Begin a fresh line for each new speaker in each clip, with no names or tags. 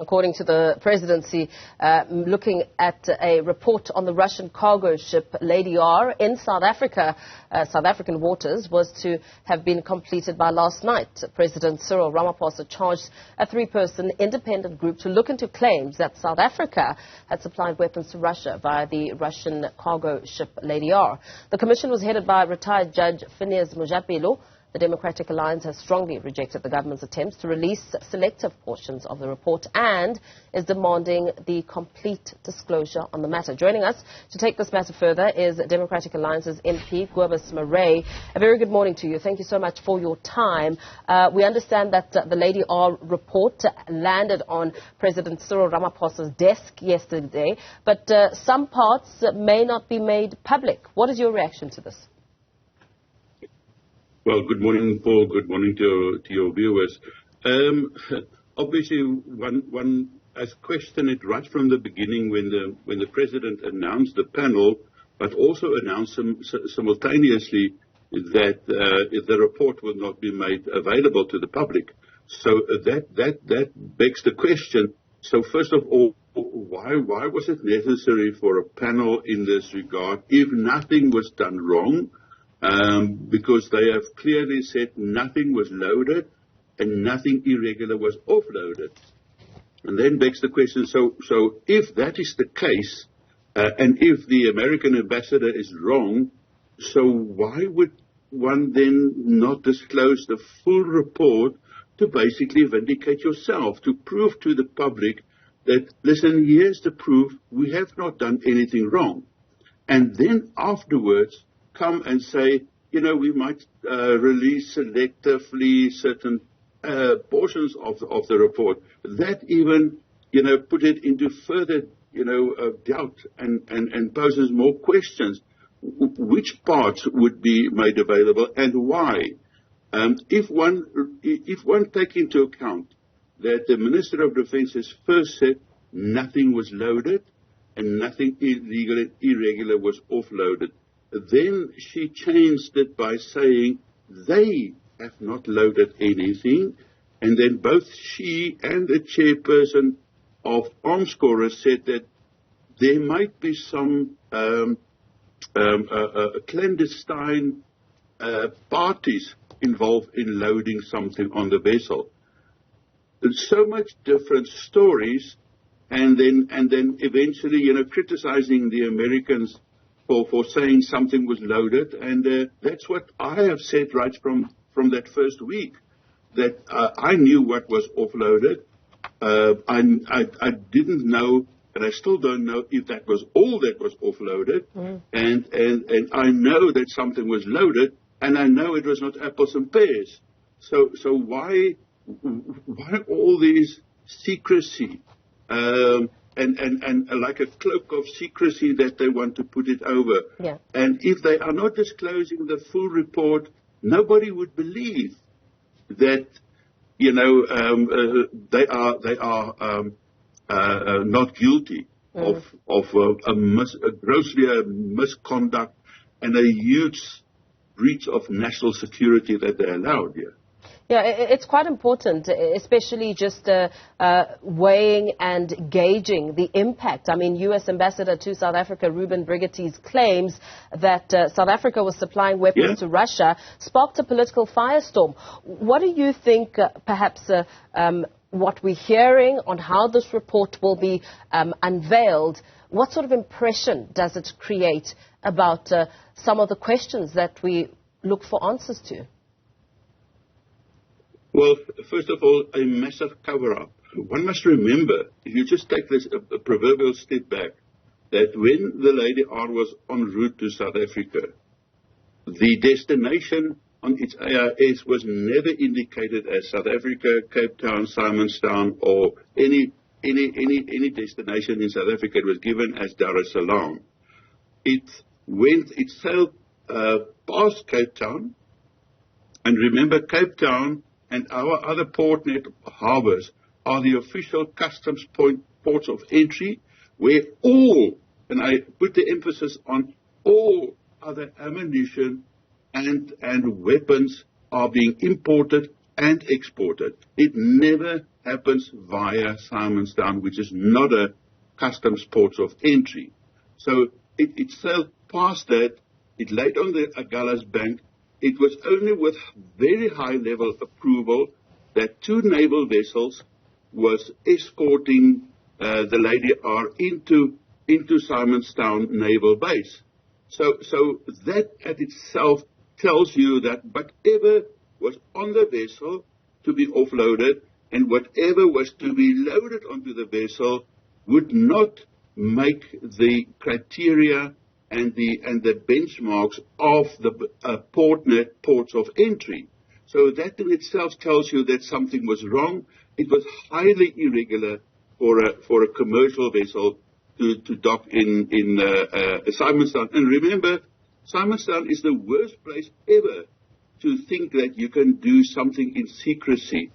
According to the Presidency, looking at a report on the Russian cargo ship Lady R in South Africa, South African waters, was to have been completed by last night. President Cyril Ramaphosa charged a 3-person independent group to look into claims that South Africa had supplied weapons to Russia via the Russian cargo ship Lady R. The commission was headed by retired Judge Phineas Mojapelo. The Democratic Alliance has strongly rejected the government's attempts to release selective portions of the report and is demanding the complete disclosure on the matter. Joining us to take this matter further is Democratic Alliance's MP Kobus Marais. A very good morning to you. Thank you so much for your time. We understand that the Lady R report landed on President Cyril Ramaphosa's desk yesterday, but some parts may not be made public. What is your reaction to this?
Well, good morning, Paul. Good morning to your viewers. Obviously, one has questioned it right from the beginning when the president announced the panel, but also announced simultaneously that the report will not be made available to the public. So that begs the question. So first of all, why was it necessary for a panel in this regard if nothing was done wrong? Because they have clearly said nothing was loaded and nothing irregular was offloaded. And then begs the question, so if that is the case, and if the American ambassador is wrong, so why would one then not disclose the full report to basically vindicate yourself, to prove to the public that, listen, here's the proof, we have not done anything wrong. And then afterwards, come and say, we might release selectively certain portions of the report. That even, put it into further, doubt and poses more questions. Which parts would be made available and why? If one take into account that the Minister of Defense has first said nothing was loaded and nothing irregular was offloaded. Then she changed it by saying they have not loaded anything. And then both she and the chairperson of Arms Corps said that there might be some clandestine parties involved in loading something on the vessel. There's so much different stories, and then eventually, criticizing the Americans for saying something was loaded, and that's what I have said right from that first week, that I knew what was offloaded. I didn't know, and I still don't know if that was all that was offloaded, and I know that something was loaded, and I know it was not apples and pears. So why all these secrecy? And like a cloak of secrecy that they want to put it over.
Yeah.
And if they are not disclosing the full report, nobody would believe that, they are not guilty of a grossly misconduct and a huge breach of national security that they allowed here.
Yeah, it's quite important, especially just weighing and gauging the impact. I mean, U.S. Ambassador to South Africa, Ruben Brigatti's claims that South Africa was supplying weapons to Russia sparked a political firestorm. What do you think, perhaps, what we're hearing on how this report will be unveiled, what sort of impression does it create about some of the questions that we look for answers to?
Well, first of all, a massive cover-up. One must remember, if you just take this a proverbial step back, that when the Lady R was en route to South Africa, the destination on its AIS was never indicated as South Africa, Cape Town, Simonstown, or any destination in South Africa. It was given as Dar es Salaam. It sailed past Cape Town, and remember, Cape Town and our other port net harbors are the official customs ports of entry, where all, and I put the emphasis on all other ammunition and weapons are being imported and exported. It never happens via Simonstown, which is not a customs port of entry. So it sailed past that. It laid on the Agulhas Bank. It was only with very high-level approval that 2 naval vessels was escorting the Lady R into Simonstown Naval Base. So that at itself tells you that whatever was on the vessel to be offloaded and whatever was to be loaded onto the vessel would not make the criteria and the benchmarks of the ports of entry. So that in itself tells you that something was wrong. It was highly irregular for a commercial vessel to dock in Simonstown. And remember, Simonstown is the worst place ever to think that you can do something in secrecy.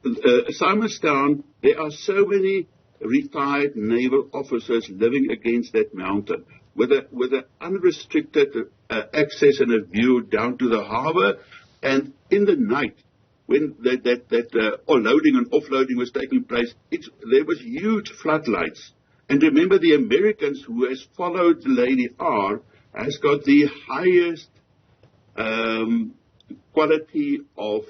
Simonstown, there are so many retired naval officers living against that mountain with a unrestricted access and a view down to the harbor. And in the night, when that loading and offloading was taking place, there was huge floodlights. And remember, the Americans who has followed the Lady R has got the highest quality of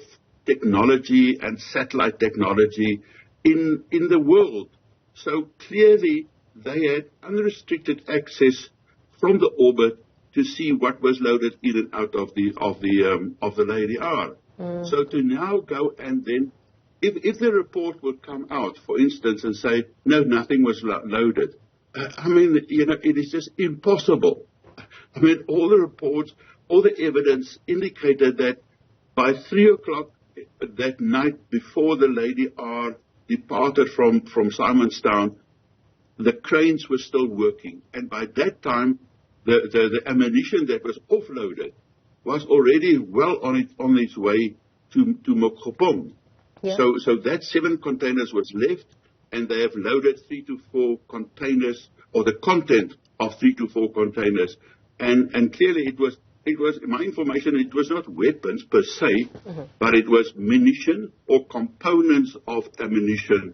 technology and satellite technology in the world. So clearly they had unrestricted access from the orbit to see what was loaded in and out of the Lady R. So to now go and then, if the report will come out, for instance, and say, no, nothing was loaded, I mean, it is just impossible. I mean, all the reports, all the evidence indicated that by 3 o'clock that night before the Lady R departed from Simonstown, the cranes were still working. And by that time, the ammunition that was offloaded was already well on its way to Mokgopong. Yeah. So that 7 containers was left, and they have loaded 3 to 4 containers, or the content of 3 to 4 containers. And clearly it was, my information, it was not weapons per se, but it was munition or components of ammunition,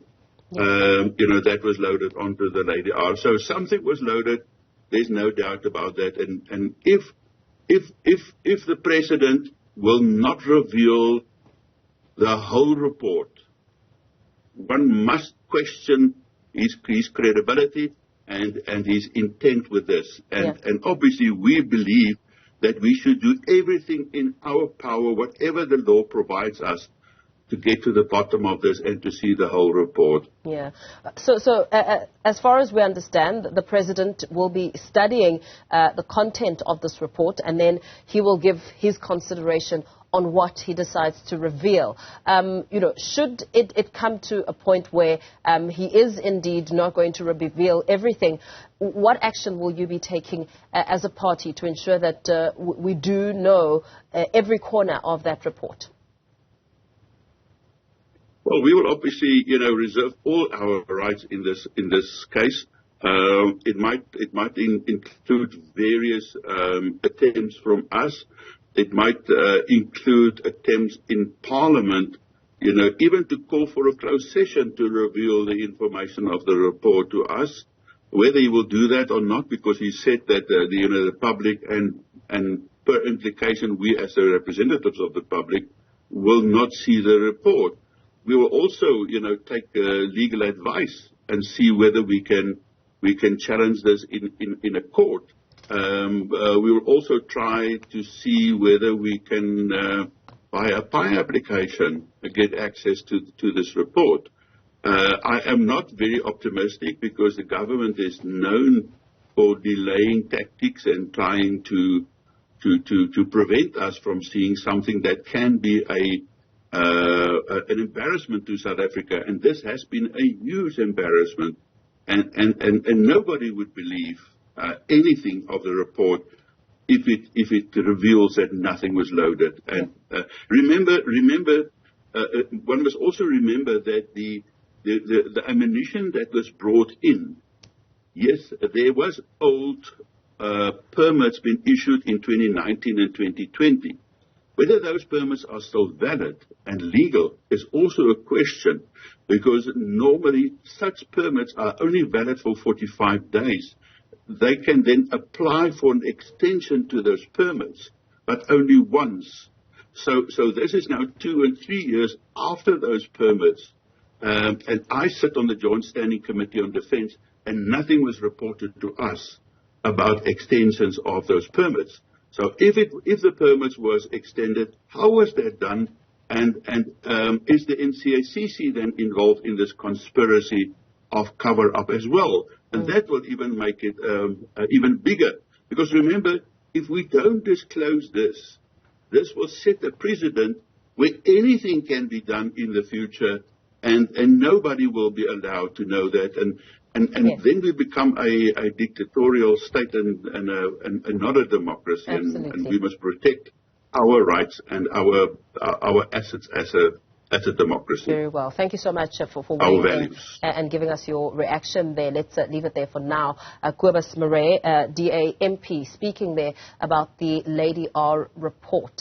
that was loaded onto the Lady R. So something was loaded. There's no doubt about that. And if the President will not reveal the whole report, one must question his credibility and his intent with this. And obviously we believe that we should do everything in our power, whatever the law provides us, to get to the bottom of this and to see the whole report.
Yeah. So as far as we understand, the President will be studying the content of this report, and then he will give his consideration on what he decides to reveal. Should it come to a point where he is indeed not going to reveal everything, what action will you be taking as a party to ensure that we do know every corner of that report?
Well, we will obviously, reserve all our rights in this case. It might include various attempts from us. It might include attempts in Parliament, even to call for a closed session to reveal the information of the report to us. Whether he will do that or not, because he said that the public and per implication we as the representatives of the public will not see the report. We will also, take legal advice and see whether we can challenge this in a court. We will also try to see whether we can, by a PI application, get access to this report. I am not very optimistic because the government is known for delaying tactics and trying to prevent us from seeing something that can be an embarrassment to South Africa, and this has been a huge embarrassment, and nobody would believe anything of the report if it reveals that nothing was loaded. And remember, one must also remember that the ammunition that was brought in, yes, there was old permits been issued in 2019 and 2020. Whether those permits are still valid and legal is also a question, because normally such permits are only valid for 45 days. They can then apply for an extension to those permits, but only once. So this is now 2 and 3 years after those permits. And I sit on the Joint Standing Committee on Defence, and nothing was reported to us about extensions of those permits. So if the permits was extended, how was that done? And is the NCACC then involved in this conspiracy of cover-up as well? And that will even make it even bigger. Because remember, if we don't disclose this, this will set a precedent where anything can be done in the future, and nobody will be allowed to know that. And then we become a dictatorial state and not a democracy. And we must protect our rights and our assets as a democracy.
Very well. Thank you so much for weighing in and giving us your reaction there. Let's leave it there for now. Kobus Marais, DA MP, speaking there about the Lady R report.